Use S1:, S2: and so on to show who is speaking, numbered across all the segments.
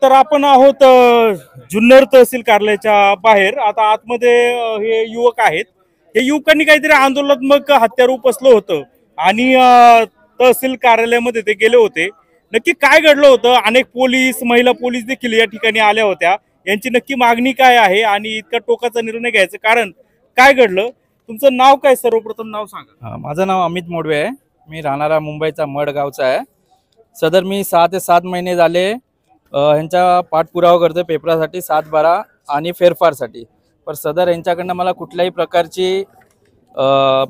S1: तर आपण आहोत जुन्नर तहसील कार्यालयाच्या बाहेर. आता आतमध्ये हे युवक आहेत. हे युवकांनी काहीतरी आंदोलनात्मक हत्यार उपसलं होतं आणि तहसील कार्यालयामध्ये ते गेले होते. नक्की काय घडलं होतं? अनेक पोलीस, महिला पोलीस देखील या ठिकाणी आल्या होत्या. यांची नक्की मागणी काय आहे आणि इतका टोकाचा निर्णय घ्यायचं कारण काय घडलं? तुमचं नाव काय? सर्वप्रथम नाव सांगा.
S2: माझं नाव अमित मोडवे आहे. मी राहणारा मुंबईचा मडगावचा आहे. सदर मी 6 ते 7 महिने झाले ह्यांचा पाठपुरावा करतो पेपरासाठी 7-12 आणि फेरफारसाठी. पण सदर यांच्याकडनं मला कुठल्याही प्रकारची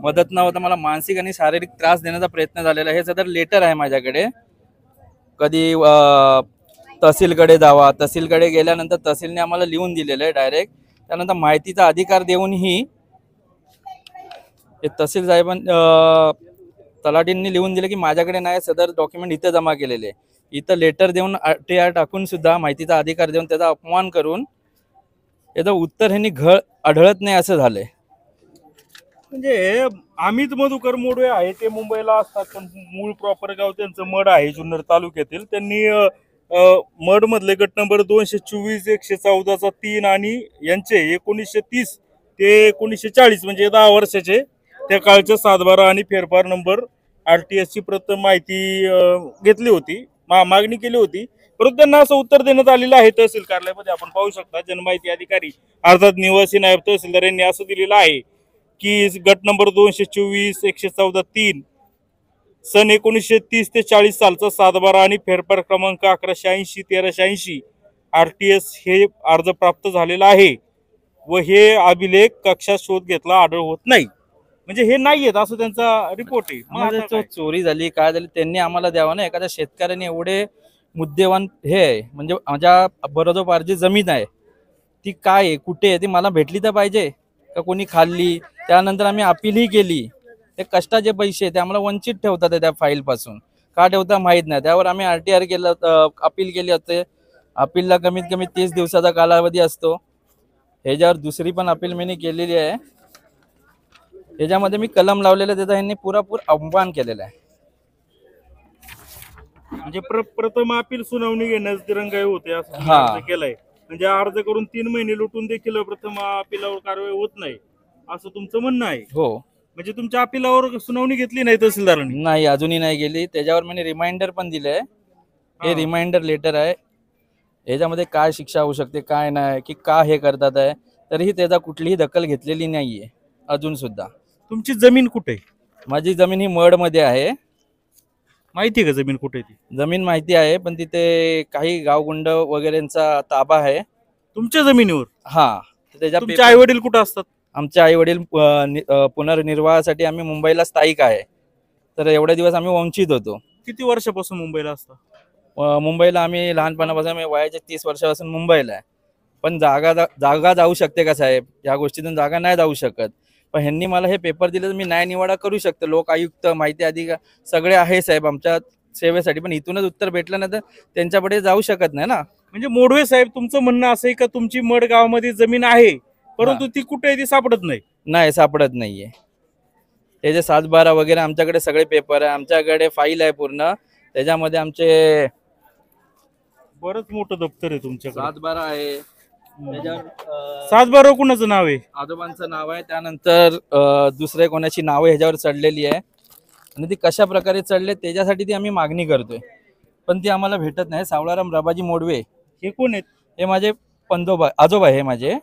S2: मदत न होता मला मानसिक आणि शारीरिक त्रास देण्याचा प्रयत्न झालेला आहे. हे सदर लेटर आहे माझ्याकडे. कधी तहसीलकडे जावा, तहसीलकडे गेल्यानंतर तहसीलने आम्हाला लिहून दिलेलं आहे डायरेक्ट. त्यानंतर माहितीचा अधिकार देऊनही तहसील साहेबां तलाठींनी लिहून दिले की माझ्याकडे नाही, सदर डॉक्युमेंट इथं जमा केलेले. इथं लेटर देऊन RTR टाकून सुद्धा माहितीचा अधिकार देऊन त्याचा अपमान करून याचं उत्तर ह्यांनी आढळत नाही असं झालंय.
S1: म्हणजे अमित मधुकर मोडवे आहे ते मुंबईला असतात पण मूळ प्रॉपर गाव त्यांचं मड आहे जुन्नर तालुक्यातील. त्यांनी मड मधले गट नंबर 224, 114चा 3 आणि यांचे 1930 ते 1940 म्हणजे 10 वर्षाचे त्या काळच्या 7-12 आणि फेरफार नंबर RTS ची प्रथम माहिती घेतली होती, मागणी केली होती. परंतु त्यांना असं उत्तर देण्यात आलेलं आहे तहसील कार्यालयामध्ये. आपण पाहू शकता जनमाहिती अधिकारी अर्थात निवासी नायब तहसीलदार यांनी असं दिलेलं आहे की गट नंबर 224, 114, 3 सन 1930 ते 40 सालचा 7-12 आणि फेरफार क्रमांक 1180, 1380 RTS हे अर्ज प्राप्त झालेला आहे व हे अभिलेख कक्षात शोध घेतला आढळ होत नाही. म्हणजे हे नाहीयेत असं त्यांचा रिपोर्ट आहे.
S2: म्हणजे चोरी झाली काय झाली त्यांनी आम्हाला द्यावं ना. एखाद्या शेतकऱ्याने एवढे मुद्देवान हे आहे म्हणजे माझ्या बरोबर जी जमीन आहे ती काय आहे कुठे आहे ती मला भेटली तर पाहिजे का कोणी खाल्ली. त्यानंतर आम्ही अपीलही केली. ते कष्टाचे पैसे ते आम्हाला वंचित ठेवतात त्या फाईल पासून. का ठेवता माहीत नाही. त्यावर आम्ही RTR केलं, अपील केली होते. अपीलला कमीत कमी 30 दिवसाचा कालावधी असतो. ह्याच्यावर दुसरी पण अपील मी केलेली आहे. ह्याच्यामध्ये मी कलम लावलेलं त्याचा ह्यांनी पुरापूर अपमान केलेला आहे.
S1: म्हणजे प्रथम अपील सुनावणी घेण्यास दिरंगाई होते असं अर्ज केलाय. म्हणजे अर्ज करून 3 महिने लुटून देखील प्रथम अपिलावर कारवाई होत नाही असं तुमचं म्हणणं आहे.
S2: हो.
S1: म्हणजे तुमच्या अपिलावर सुनावणी घेतली नाही तहसीलदारांनी?
S2: नाही, अजूनही नाही गेली. त्याच्यावर मी रिमाइंडर पण दिलंय. हे रिमाइंडर लेटर आहे. याच्यामध्ये काय शिक्षा होऊ शकते काय नाही की का हे करतात आहे तरीही त्याचा कुठलीही दखल घेतलेली नाहीये अजून सुद्धा.
S1: तुमची जमीन कुठे?
S2: माझी जमीन ही मडमध्ये आहे.
S1: माहिती आहे का जमीन कुठे? ती
S2: जमीन माहिती आहे पण तिथे काही गावगुंड वगैरेंचा ताबा आहे
S1: तुमच्या जमिनीवर.
S2: हा.
S1: तुमचे आई वडील कुठे असतात?
S2: आमचे आई वडील पुनर्निर्वाहासाठी आम्ही मुंबईला स्थायिक आहे. तर एवढे दिवस आम्ही वंचित होतो.
S1: किती वर्षापासून मुंबईला असता?
S2: मुंबईला आम्ही लहानपणापासून वयाच्या 30 वर्षापासून मुंबईला आहे. पण जागा जाऊ शकते का साहेब? या गोष्टीतून जागा नाही जाऊ शकत. पण ह्यांनी मला हे पेपर दिले तर मी न्याय निवाडा करू शकतो. लोक आयुक्त, माहिती अधिकार सगळे आहे साहेब आमच्या सेवेसाठी. पण इथूनच उत्तर भेटलं नाही तर त्यांच्यापुढे जाऊ शकत नाही ना.
S1: म्हणजे मोडवे साहेब तुमचं म्हणणं असं आहे का तुमची मड गावामध्ये जमीन आहे परंतु ती कुठे ती सापडत नाही?
S2: नाही, सापडत नाहीये. त्याचे 7-12 वगैरे आमच्याकडे सगळे पेपर आहे. आमच्याकडे फाईल आहे पूर्ण. त्याच्यामध्ये आमचे
S1: बरंच मोठं दप्तर आहे तुमच्याकडे.
S2: 7-12 आहे.
S1: 7-12 कुणाचं नाव आहे?
S2: आजोबांचं नाव आहे. त्यानंतर दुसरे कोणाची नावं ह्याच्यावर चढलेली आहे आणि ती कशा प्रकारे चढले त्याच्यासाठी ती आम्ही मागणी करतोय पण ती आम्हाला भेटत नाही. सावळाराम राबाजी मोडवे
S1: हे कोण आहेत?
S2: हे माझे आजोबा आहे माझे.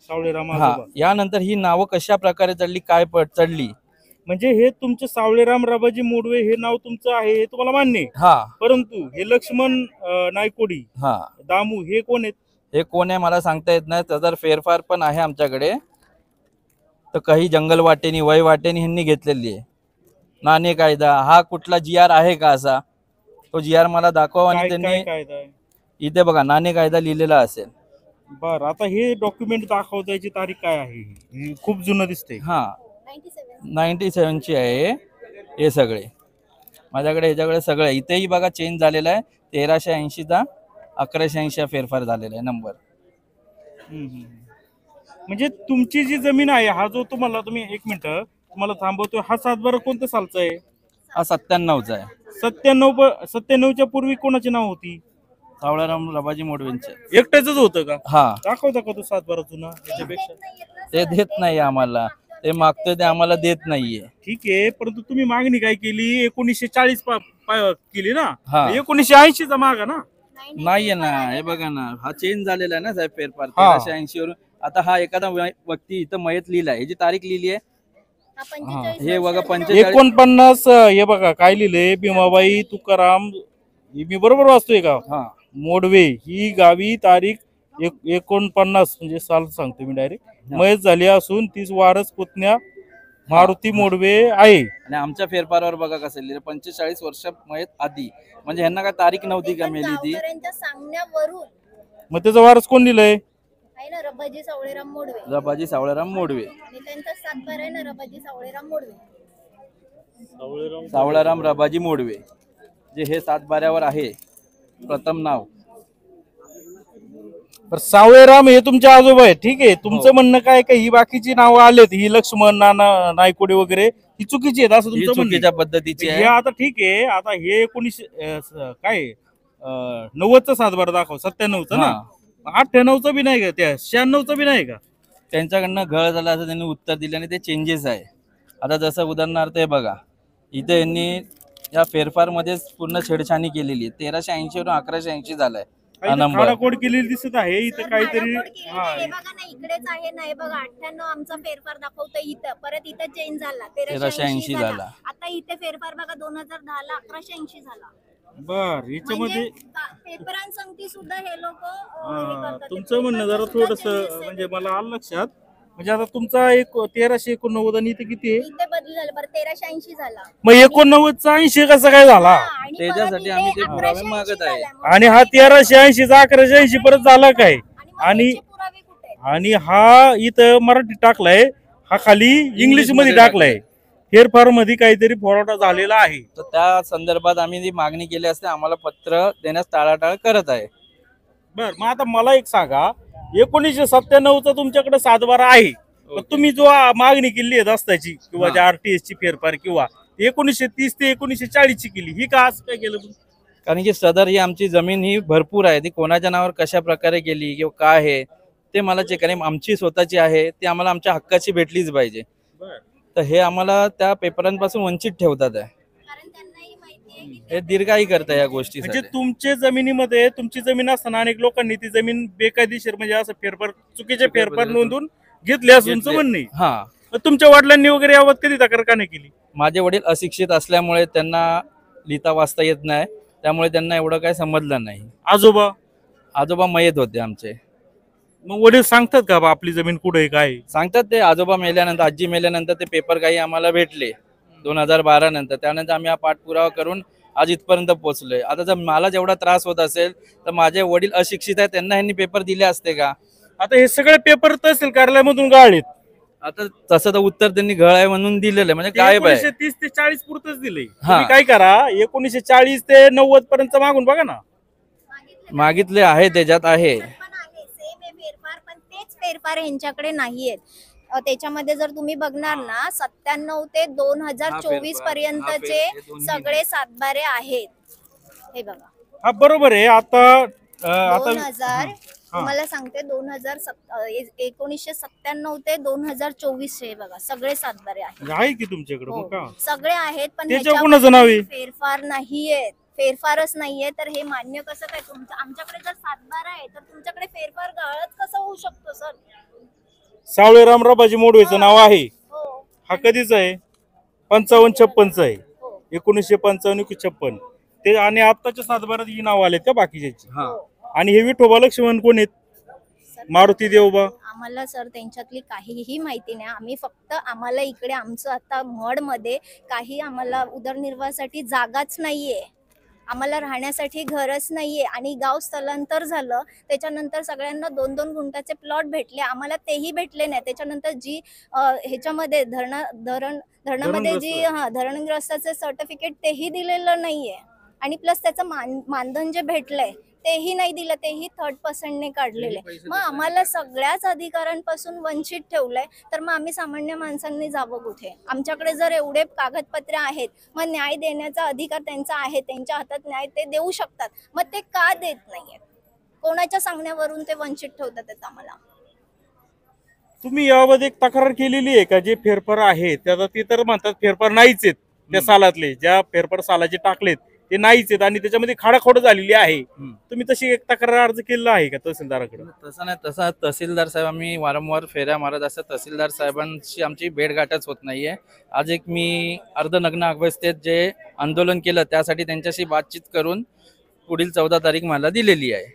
S1: सावळेराम
S2: हा. यानंतर ही नावं कशा प्रकारे चढली काय चढली
S1: म्हणजे हे तुमचे सावळेराम राबाजी मोडवे हे नाव तुमचं आहे हे तुम्हाला मान्य आहे.
S2: हा.
S1: परंतु हे लक्ष्मण नायकोडी,
S2: हा,
S1: दामू हे कोण आहेत?
S2: हे कोण आहे मला सांगता येत नाही. त्याचा फेरफार पण आहे आमच्याकडे. तर काही जंगल वाटेनी वय वाटेनी ह्यांनी घेतलेली आहे. नाणे कायदा हा कुठला GR आहे का असा? तो GR मला दाखवा आणि त्यांनी इथे बघा नाणे कायदा लिहिलेला असेल.
S1: बर, आता हे डॉक्युमेंट दाखवतायची तारीख काय आहे? खूप जुनं दिसते.
S2: हा, 97ची आहे हे सगळे माझ्याकडे. ह्याच्याकडे सगळं इथेही बघा चेंज झालेला आहे. 1380चा 1180 फेरफार झालेला आहे नंबर.
S1: म्हणजे तुमची जी जमीन आहे हा जो तुम्हाला तुम्ही 1 मिनिट तुम्हाला थांबवतो हा 7-12 कोणत्या सालचा आहे?
S2: हा 97चा आहे.
S1: 97च्या पूर्वी कोणाची नाव होती?
S2: सावळाराम रबाजी मोडवेंचे.
S1: एकट्याच होतं का?
S2: हा,
S1: दाखवता का तो 7-12 जुना त्याच्यापेक्षा?
S2: ते देत नाही आम्हाला, ते मागतोय ते आम्हाला देत नाहीये.
S1: ठीक आहे, परंतु तुम्ही मागणी काय केली? 1940 केली ना?
S2: हा.
S1: 1980 चा मागा ना?
S2: नाहीये ना, हे बघा ना, हा चेंज झालेला आहे ना साहेब फेरफार
S1: हा.
S2: 1380 वरून. आता हा एखादा व्यक्ती इथं मयत लिहिलाय, ह्याची तारीख लिहिली आहे. हे बघा 45.
S1: 49 हे बघा काय लिहिलंय, भीमाबाई तुकाराम, हे मी बरोबर वाचतोय का?
S2: हा,
S1: मोडवे ही गावी तारीख 49 म्हणजे साल सांगतो मी डायरेक्ट, मयत झाली असून तीच वारस पुतण्या मारुती मोडवे आहे.
S2: आणि आमच्या फेरफारावर बघा कसं लिहिलं, 45 वर्ष मयत आधी. म्हणजे ह्यांना काय तारीख नव्हती का मेली ती?
S3: सांगण्यावरून
S1: मग त्याचा वारस कोण दिलंय?
S3: आहे ना रबाजी सावळेराम मोडवे,
S2: रबाजी सावळाराम मोडवे.
S3: आणि त्यांचा सातबार आहे ना रबाजी सावळेराम मोडवे.
S2: सावळाराम रबाजी मोडवे, जे हे 7 बाऱ्यावर आहे प्रथम नाव.
S1: तर सावळेराम हे तुमचे आजोबा आहे, ठीक आहे. तुमचं म्हणणं काय का ही बाकीची नावं आलेत, ही लक्ष्मण, नाना, नायकोडे वगैरे, ही चुकीची आहेत असं
S2: ही
S1: तुमचं म्हणणं
S2: चुकीच्या
S1: आहे?
S2: पद्धतीची
S1: हे
S2: आहे.
S1: आता ठीक आहे, आता हे 19 90चा 7-12 दाखव, 97चा ना, 98चा बी नाही का, त्या 96चा बी नाही का?
S2: त्यांच्याकडनं घळ झाला असं त्यांनी उत्तर दिलं आणि ते चेंजेस आहे. आता जसं उदाहरणार्थ हे बघा, इथे यांनी या फेरफार मध्येच पूर्ण छेडछाणी केलेली आहे. 1380 वरून 1180 झालाय हा नंबर.
S1: खाडाखोड केलेली दिसत आहे इथं काहीतरी. हा,
S3: हे बघा ना, इकडेच आहे ना, हे बघा 98 आमचा फेरफार दाखवतोय इथं, परत इथं चेंज झाला
S2: 1380 झाला.
S3: झाला. आता इथे फेरफार बघा 2010 ला 1180 झाला.
S1: बर, याच्यामध्ये
S3: पेपरांसंगती सुद्धा हे लोक
S1: तुमचं म्हणणं जरा थोडस म्हणजे मला आलं लक्षात. म्हणजे आता तुमचा एक 1389 आणि इथे किती आहे?
S3: इथे बदल झाला, बरं 1380 झाला.
S1: मग 89चा 80 कसा काय झाला?
S3: आणि
S2: त्याच्यासाठी
S3: परत
S2: आम्ही
S3: इथे
S2: ते पुरावे
S3: 1180
S2: मागत आहे.
S3: झाला.
S1: आणि हा 1380चा 1180 परत झाला काय?
S3: मग
S1: आणि
S3: याचे पुरावे कुठे आहेत?
S1: आणि हा इथं मराठी टाकलाय, हा खाली इंग्लिश मध्ये टाकलाय. फेरफार मध्ये काहीतरी फॉरवर्ड झालेला आहे.
S2: तर त्या संदर्भात आम्ही जी मागणी केली असते, आम्हाला पत्र देण्यास टाळाटाळ करत आहे.
S1: बर, मग आता मला एक सांगा, 1997चा तुमच्याकडे 7-12 आहे, पण तुम्ही जो मागणी केली आहे रस्त्याची किंवा
S2: हा.
S1: ज्या RTS ची फेरफार किंवा 1930 ते 1940 ची केली, ही का असं काय केलं?
S2: कारण की सदर ही आमची जमीन ही भरपूर आहे, ती कोणाच्या नावावर कशा प्रकारे गेली किंवा काय आहे ते मला चेक करेन. आमची स्वतःची आहे, ती आम्हाला आमच्या हक्काची भेटलीच पाहिजे.
S1: बर,
S2: तर हे आम्हाला त्या पेपरांपासून वंचित ठेवतात आहे.
S3: कारण त्यांनाही माहिती आहे की
S2: हे दीर्घाई करतं या गोष्टी.
S1: म्हणजे तुमच्या जमिनीमध्ये तुमची जमीन असताना अनेक लोकांनी ती जमीन बेकायदेशीर म्हणजे असं फेरफार चुकीचे फेरफार नोंदून घेतले असं तुमचं म्हणणं आहे.
S2: हा,
S1: मग तुमच्या वडिलांनी वगैरे याबाबत कधी तक्रार का नाही केली?
S2: माझे वडील अशिक्षित असल्यामुळे त्यांना लिहिता वाचता येत नाही, त्यामुळे त्यांना एवढं काही समजलं नाही.
S1: आजोबा?
S2: आजोबा मयत होते आमचे.
S1: मग वडील सांगतात का बा आपली जमीन कुठे आहे, काय आहे?
S2: सांगतात ते आजोबा मेल्यानंतर, आजी मेल्यानंतर ते पेपर काही आम्हाला भेटले 2012 नंतर. त्यानंतर आम्ही हा पाठपुरावा करून आज इथपर्यंत पोहोचलोय. आता जर मला जेवढा त्रास होत असेल तर माझे वडील अशिक्षित आहेत, त्यांना ह्यांनी पेपर दिले असते का?
S1: आता हे सगळे पेपर तहसील कार्यालयामधून गाळलेत.
S2: आता तसं तर उत्तर त्यांनी घळ आहे म्हणून दिलेलं आहे, म्हणजे गायब आहे.
S1: 1930 ते 40 पुरतच दिलंय.
S2: हा.
S1: तुम्ही काय करा, 1940 ते 90 पर्यंत मागून बघा ना.
S2: मागितले आहे, त्याच्यात आहे.
S3: पण आहे सेम आहे फेरफार, पण तेच फेरफार यांच्याकडे नाहीयेत. त्याच्यामध्ये जर तुम्ही बघणार ना 97 ते 2024
S2: फेरफार,
S3: पर्यंतचे
S2: हे दोन्ही
S3: सगळे सातबारे आहेत. हे बघा
S1: हा बरोबर आहे. आता आता
S3: 2000
S1: हा.
S3: तुम्हाला सांगते 1997 ते 2024 हे बघा सगळे सातबारे आहेत.
S1: आहे की तुमच्याकडे?
S3: हो,
S1: मग का
S3: सगळे आहेत, पण
S1: त्याच्यावर
S3: ह्याच्यामध्ये
S1: कोणाचं नाव आहे?
S3: फेरफार नाहीये. फेरफारच नाहीये, तर हे मान्य कसं काय? आमच्याकडे जर सातबारा आहे तर तुमच्याकडे फेरफार गाळत कसं होऊ शकतो सर?
S1: सावळेराम रबाजी मोडवेचं नाव आहे.
S3: हो
S1: हा कधीच आहे? 55-56 आहे.
S3: हो
S1: 1955-56 ते. आणि आत्ताच्या 7-12 ही नाव आलेत का बाकीच्याची?
S2: हा.
S1: आणि हे विठोबा लक्ष्मण कोण आहेत?
S3: सर,
S1: मारुती देवबा?
S3: आम्हाला सर त्यांच्यातली काहीही माहिती नाही. आम्ही फक्त आम्हाला इकडे आमचं आता मड मध्ये काही आम्हाला उदरनिर्वाहासाठी जागाच नाहीये, आम्हाला राहण्यासाठी घरच नाहीये, आणि गाव स्थलांतर झालं त्याच्यानंतर सगळ्यांना 2-2 गुंठाचे प्लॉट भेटले, आम्हाला तेही भेटले नाही. त्याच्यानंतर जी ह्याच्यामध्ये धरणामध्ये जी धरणग्रस्ताचे सर्टिफिकेट तेही दिलेलं नाहीये, आणि प्लस त्याचं मानधन जे भेटलंय तेही नाही दिलं, तेही थर्ड पर्सनने काढलेले. मग आम्हाला सगळ्याच अधिकारांपासून वंचित ठेवलंय, तर मग आम्ही सामान्य माणसांनी जावं कुठे? आमच्याकडे जर एवढे कागदपत्रे आहेत, मग न्याय देण्याचा अधिकार त्यांचा आहे, त्यांच्या हातात न्याय ते देऊ शकतात, मग ते का देत नाहीयेत? कोणाच्या सांगण्यावरून ते वंचित ठेवतात आम्हाला?
S1: तुम्ही याबाबत एक तक्रार केलेली आहे का? जे फेरफार आहे त्याचा ते तर म्हणतात फेरफार नाहीच आहेत, त्या सालातले ज्या फेरफार सालाचे टाकलेत ते नाहीच आहेत आणि त्याच्यामध्ये खाडाखोड झालेली आहे. तुम्ही तशी एक तक्रार अर्ज केलेला आहे का तहसीलदाराकडे?
S2: तसं नाही, तसा तहसीलदार साहेब आम्ही वारंवार फेऱ्या मारत असतात, तहसीलदार साहेबांशी आमची भेटगाठच होत नाहीये. आज एक मी अर्धनग्न अवस्थेत जे आंदोलन केलं त्यासाठी त्यांच्याशी बातचीत करून पुढील 14 तारीख मला दिलेली आहे.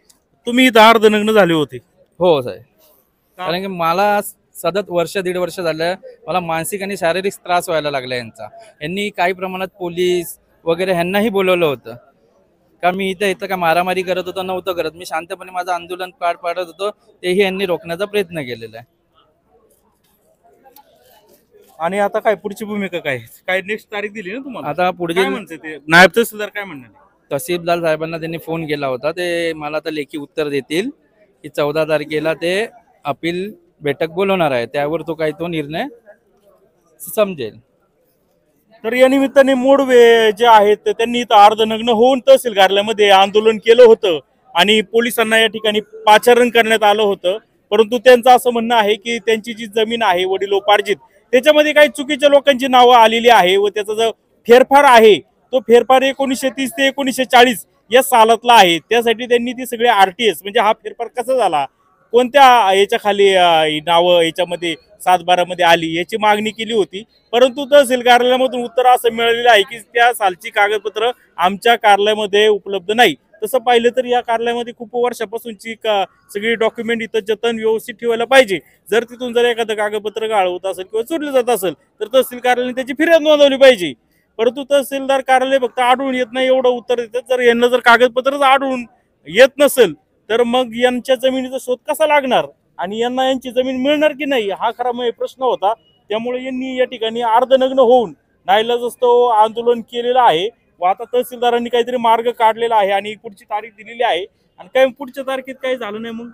S1: तुम्ही इथं अर्धनग्न झाले होते.
S2: हो साहेब, कारण की मला सतत वर्ष दीड वर्ष झालं मला मानसिक आणि शारीरिक त्रास व्हायला लागला यांचा. यांनी काही प्रमाणात पोलीस वगैरे ह्यांनाही बोलवलं होतं का मी इथं का मारामारी करत होतो? नव्हतं करत, मी शांतपणे माझं आंदोलन पार पाडत होतो, तेही यांनी रोखण्याचा प्रयत्न केलेला आहे.
S1: आणि आता काय पुढची भूमिका काय? काय नेक्स्ट तारीख दिली ना तुम्हाला?
S2: आता
S1: काय
S2: पुढे
S1: म्हणते ते नायब तहसीलदार काय म्हणणार?
S2: तहसीलदार साहेबांना त्यांनी फोन केला होता, ते मला आता लेखी उत्तर देतील की 14 तारखेला ते अपील बैठक बोलवणार आहे, त्यावर तो निर्णय समजेल.
S1: तर या निमित्ताने मोडवे जे आहेत त्यांनी इथं अर्धनग्न होऊन तहसील कार्यालयामध्ये आंदोलन केलं होतं आणि पोलिसांना या ठिकाणी पाचारण करण्यात आलं होतं. परंतु त्यांचं असं म्हणणं आहे की त्यांची जी जमीन आहे वडिलोपार्जित त्याच्यामध्ये काही चुकीच्या लोकांची नावं आलेली आहे व त्याचा जो फेरफार आहे तो फेरफार 1930 ते 1940 या सालातला आहे. त्यासाठी त्यांनी ती सगळे RTS म्हणजे हा फेरफार कसा झाला, कोणत्या याच्या खाली नावं याच्यामध्ये 7/12 मध्ये आली याची मागणी केली होती. परंतु तहसील कार्यालयामधून उत्तर असं मिळालेलं आहे की त्या सालची कागदपत्र आमच्या कार्यालयामध्ये उपलब्ध नाही. तसं पाहिलं तर या कार्यालयामध्ये खूप वर्षापासूनची सगळी डॉक्युमेंट इथं जतन व्यवस्थित ठेवायला पाहिजे. जर तिथून जर एखादं कागदपत्र गाळ होत असेल किंवा चोरलं जात असेल तर तहसील कार्यालयाने त्याची फिर्याद नोंदवली पाहिजे. परंतु तहसीलदार कार्यालय फक्त आढळून येत नाही एवढं उत्तर देतात. जर यांना जर कागदपत्रच आढळून येत नसेल तर मग यांच्या जमिनीचा शोध कसा लागणार आणि यांना यांची जमीन मिळणार की नाही हा खरा प्रश्न होता. त्यामुळे यांनी या ठिकाणी अर्धनग्न होऊन नाईलाजास्तव आंदोलन केलेलं आहे व आता तहसीलदारांनी काहीतरी मार्ग काढलेला आहे आणि पुढची तारीख दिलेली आहे. आणि काही पुढच्या तारखेत काही झालं नाही, मग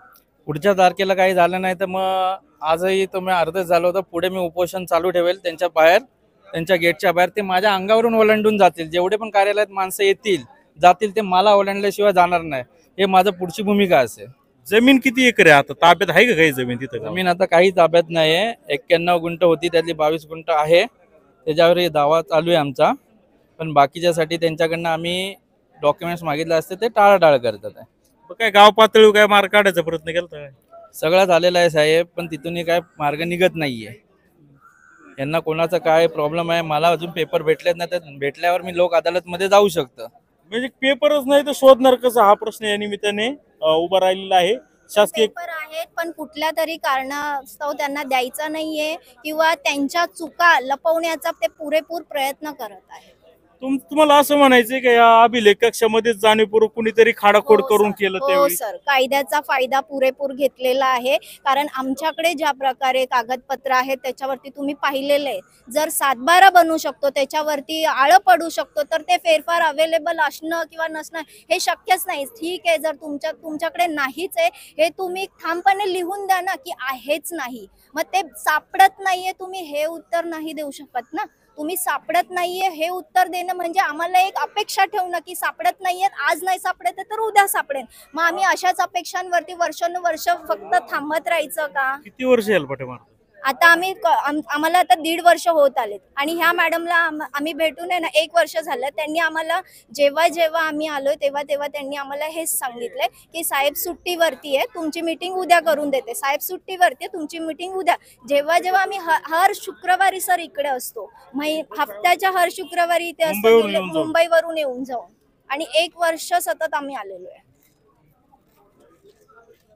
S2: पुढच्या तारखेला काही झालं नाही तर मग आजही तुम्ही अर्धच झालं होतं, पुढे मी उपोषण चालू ठेवेल त्यांच्या बाहेर, त्यांच्या गेटच्या बाहेर. ते माझ्या अंगावरून ओलांडून जातील, जेवढे पण कार्यालयात माणसं येतील जातील ते मला ओलांडल्याशिवाय जाणार नाही, हे माझं पुढची भूमिका असेल.
S1: जमीन किती एकर आहे आता ताब्यात आहे का काही जमीन तिथं?
S2: जमीन आता काही ताब्यात नाही आहे, 91 गुंठ होती त्यातली 22 गुंठ आहे, त्याच्यावर दावा चालू आहे आमचा. पण बाकीच्यासाठी त्यांच्याकडनं आम्ही डॉक्युमेंट्स मागितले असते ते टाळाटाळ करतात आहे.
S1: काय गाव पातळीवर काय मार्ग काढायचा प्रयत्न केला?
S2: सगळं झालेलं आहे साहेब, पण तिथूनही काय मार्ग निघत नाहीये. यांना कोणाचा काय प्रॉब्लेम आहे मला अजून पेपर भेटलेत ना, तर भेटल्यावर मी लोक अदालतमध्ये जाऊ शकतो.
S1: म्हणजे पेपरच नाही तर शोधणार कसं हा प्रश्न या निमित्ताने उभा राहिलेला आहे. शासकीय
S3: पेपर आहेत पण कुठल्या तरी कारणास्तव त्यांना द्यायचा नाहीये किंवा त्यांच्या चुका लपवण्याचा ते पुरेपूर प्रयत्न करत आहेत.
S1: तुम्हाला असं म्हणायचंय का या अभिलेख कक्षामध्ये जाणीवपूर्वक कुणीतरी खाडाखोड करून केलं
S3: हो
S1: त्यावेळी?
S3: सर, कायद्याचा फायदा पुरेपूर घेतलेला आहे. कारण आमच्याकडे ज्या प्रकारे कागदपत्र आहेत त्याच्यावरती तुम्ही पाहिलेलं आहे, जर 7/12 बनू शकतो त्याच्यावरती आळं पडू शकतो तर ते फेरफार अवेलेबल असणं किंवा नसणं हे शक्यच नाही. ठीक आहे, जर तुमच्याकडे नाहीच आहे हे तुम्ही ठामपणे लिहून द्या ना की आहेच नाही. मग ते सापडत नाहीये तुम्ही हे उत्तर नाही देऊ शकत ना. तुम्ही सापडत नाहीये हे उत्तर देणं म्हणजे आम्हाला एक अपेक्षा ठेवणं की सापडत नाहीये, आज नाही सापडत तर उद्या सापडेल. मग आम्ही अशाच अपेक्षांवरती वर्षानुवर्ष फक्त थांबत राहायचं का?
S1: किती वर्ष यायला पाठीमाग?
S3: आता आम्हाला आता 1.5 वर्ष होत आलेत आणि ह्या मॅडमला आम्ही भेटून आहे ना 1 वर्ष झालं. त्यांनी आम्हाला जेव्हा आम्ही आलोय तेव्हा त्यांनी आम्हाला हेच सांगितलंय की साहेब सुट्टीवरती आहे, तुमची मीटिंग उद्या करून देते. साहेब सुट्टीवरती आहे, तुमची मीटिंग उद्या. जेव्हा आम्ही हर शुक्रवारी सर इकडे असतो, हप्त्याच्या हर शुक्रवारी इथे असतो, मुंबईवरून येऊन जाऊन, आणि 1 वर्ष सतत आम्ही आलेलो आहे.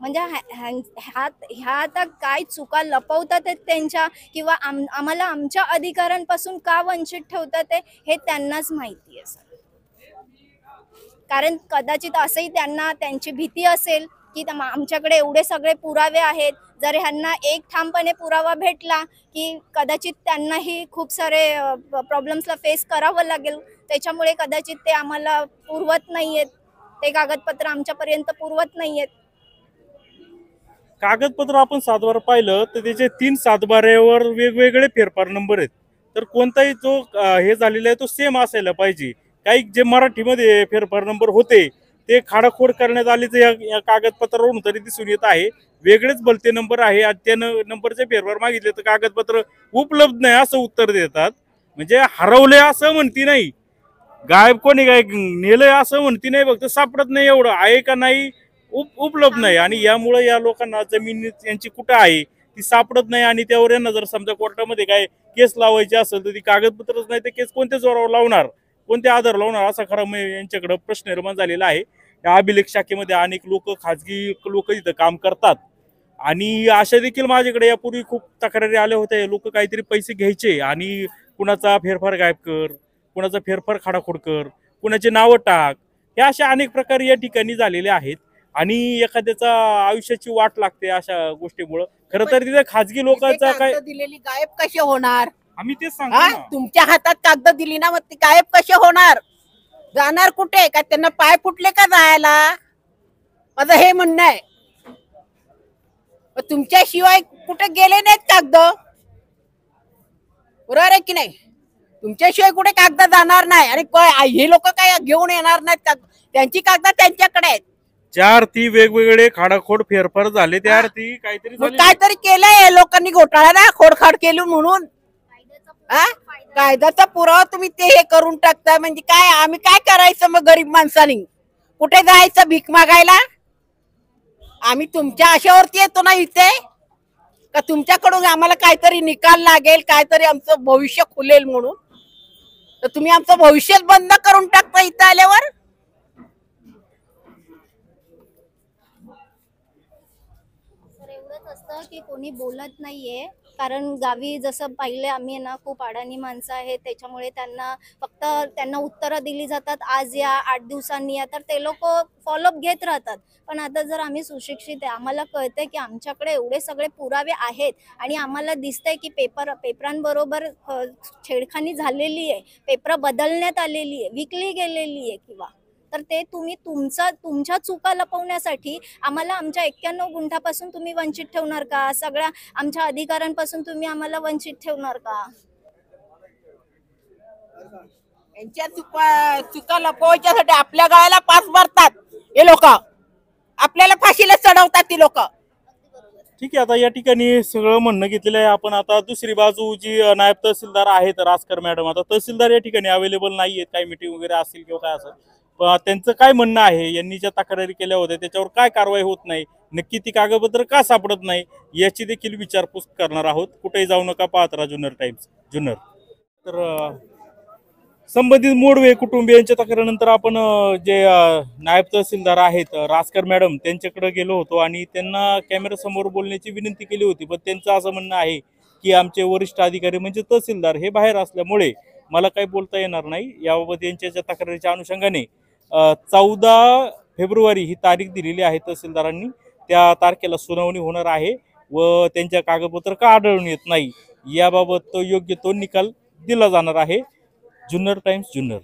S3: म्हणजे ह्या आता काय चुका लपवतात त्यांच्या किंवा आम्हाला आमच्या अधिकारांपासून का वंचित ठेवतात हे त्यांनाच माहिती आहे. कारण कदाचित असंही त्यांची भीती असेल की आमच्याकडे एवढे सगळे पुरावे आहेत, जर ह्यांना एक ठामपणे पुरावा भेटला की कदाचित त्यांनाही खूप सारे प्रॉब्लेम्सला फेस करावं लागेल, त्याच्यामुळे कदाचित ते आम्हाला पुरवत नाहीयेत. ते कागदपत्र आमच्यापर्यंत पुरवत नाहीयेत.
S1: कागदपत्र आपण सातबारा पाहिलं तर त्याचे 3 सातबाऱ्यावर वेगवेगळे फेरफार नंबर आहेत. तर कोणताही जो हे झालेला आहे तो सेम असायला पाहिजे. काही जे मराठीमध्ये फेरफार नंबर होते ते खाडाखोड करण्यात आले तर या कागदपत्रावरून तरी दिसून येत आहे. वेगळेच भलते नंबर आहे आणि त्या नंबरचे फेरफार मागितले तर कागदपत्र उपलब्ध नाही असं उत्तर देतात. म्हणजे हरवले असं म्हणती नाही, गायब कोणी काय नेलंय असं म्हणती नाही, फक्त सापडत नाही एवढं आहे का नाही उपलब्ध नाही. आणि यामुळे या लोकांना जमीन यांची कुठं आहे ती सापडत नाही. आणि त्यावर यांना जर समजा कोर्टामध्ये काय केस लावायची असेल तर ती कागदपत्रच नाही तर केस कोणत्या जोरावर लावणार, कोणत्या आधार लावणार असा खरा यांच्याकडे प्रश्न निर्माण झालेला आहे. या अभिलेख शाखेमध्ये अनेक लोक, खाजगी लोक इथं काम करतात. आणि अशा देखील माझ्याकडे यापूर्वी खूप तक्रारी आल्या होत्या. लोक काहीतरी पैसे घ्यायचे आणि कुणाचा फेरफार गायब कर, कुणाचा फेरफार खाडाखोड कर, कुणाचे नावं टाक, हे अशा अनेक प्रकार या ठिकाणी झालेले आहेत. आणि एखाद्याचा आयुष्याची वाट लागते अशा गोष्टीमुळं. खरं तर तिथे खाजगी लोकांचा काय
S4: दिलेली गायब कसे होणार?
S1: आम्ही तेच सांगतो
S4: हा,
S1: ना.
S4: तुमच्या हातात कागद दिली ना, मग ती गायब कसे होणार? जाणार कुठे? का त्यांना पाय फुटले का जायला? माझं हे म्हणणं आहे. मग तुमच्याशिवाय कुठे गेले नाहीत कागद, बरोबर आहे की नाही? तुमच्याशिवाय कुठे कागद जाणार नाही. आणि हे लोक काय घेऊन येणार नाहीत कागद? त्यांची कागद त्यांच्याकडे आहेत.
S1: ज्या अर्थी वेगवेगळे खाडाखोड फेरफार झाले त्या अर्थी काहीतरी
S4: मग
S1: झाले.
S4: काहीतरी केलंय लोकांनी, घोटाळा ना, खोडखाड केली म्हणून. हा, कायद्याचा पुरावा तुम्ही ते हे करून टाकताय. म्हणजे काय, आम्ही काय करायचं मग गरीब माणसानी? कुठे जायचं भीक मागायला? आम्ही तुमच्या आशेवरती येतो ना इथे, का तुमच्याकडून आम्हाला काहीतरी निकाल लागेल, काहीतरी आमचं भविष्य खुलेल म्हणून? तर तुम्ही आमचं भविष्यच बंद करून टाकता इथं आल्यावर.
S3: तर एवढंच असतं की कोणी बोलत नाहीये. कारण गावी जसं पाहिलं आम्ही ना, खूप अडाणी माणसं आहेत, त्याच्यामुळे त्यांना उत्तरं दिली जातात, आज या 8 दिवसांनी या, तर ते लोक फॉलोअप घेत राहतात. पण आता जर आम्ही सुशिक्षित आहे, आम्हाला कळतंय की आमच्याकडे एवढे सगळे पुरावे आहेत आणि आम्हाला दिसतंय की पेपरांबरोबर छेडखानी झालेली आहे, पेपर बदलण्यात आलेली आहे, विकली गेलेली आहे किंवा, तर ते तुम्ही तुमच्या चुका लपवण्यासाठी आम्हाला आमच्या 91 गुंठापासून तुम्ही वंचित ठेवणार का? सगळ्या आमच्या अधिकारांपासून तुम्ही आम्हाला वंचित ठेवणार का?
S4: यांच्या चुका लपवायच्यासाठी आपल्या गाळ्याला पास भरतात हे लोक, आपल्याला फाशीला चढवतात ती लोक.
S1: ठीक आहे, आता या ठिकाणी सगळं म्हणणं घेतलेलं आहे आपण. आता दुसरी बाजू जी नायब तहसीलदार आहेत रासकर मॅडम, आता तहसीलदार या ठिकाणी अवेलेबल नाही आहेत, काही मीटिंग वगैरे असतील किंवा काय असं, पण त्यांचं काय म्हणणं आहे, यांनी ज्या तक्रारी केल्या होत्या त्याच्यावर काय कारवाई होत नाही, नक्की ती कागदपत्र का सापडत नाही याची देखील विचारपूस करणार आहोत. कुठेही जाऊ नका, पाहत राहा जुन्नर टाइम्स जुन्नर. तर संबंधित मोडवे कुटुंबियांच्या तक्रारीनंतर आपण जे नायब तहसीलदार आहेत रासकर मॅडम त्यांच्याकडे गेलो होतो आणि त्यांना कॅमेऱ्यासमोर बोलण्याची विनंती केली होती. पण त्यांचं असं म्हणणं आहे की आमचे वरिष्ठ अधिकारी म्हणजे तहसीलदार हे बाहेर असल्यामुळे मला काही बोलता येणार नाही. याबाबत यांच्या तक्रारीच्या अनुषंगाने 14 फेब्रुवारी ही तारीख दिलेली आहे तहसीलदारांनी. त्या तारखेला सुनावणी होणार आहे व त्यांच्या कागदपत्र का आढळून येत नाही याबाबत योग्य तो निकाल दिला जाणार आहे. जुन्नर टाइम्स जुन्नर.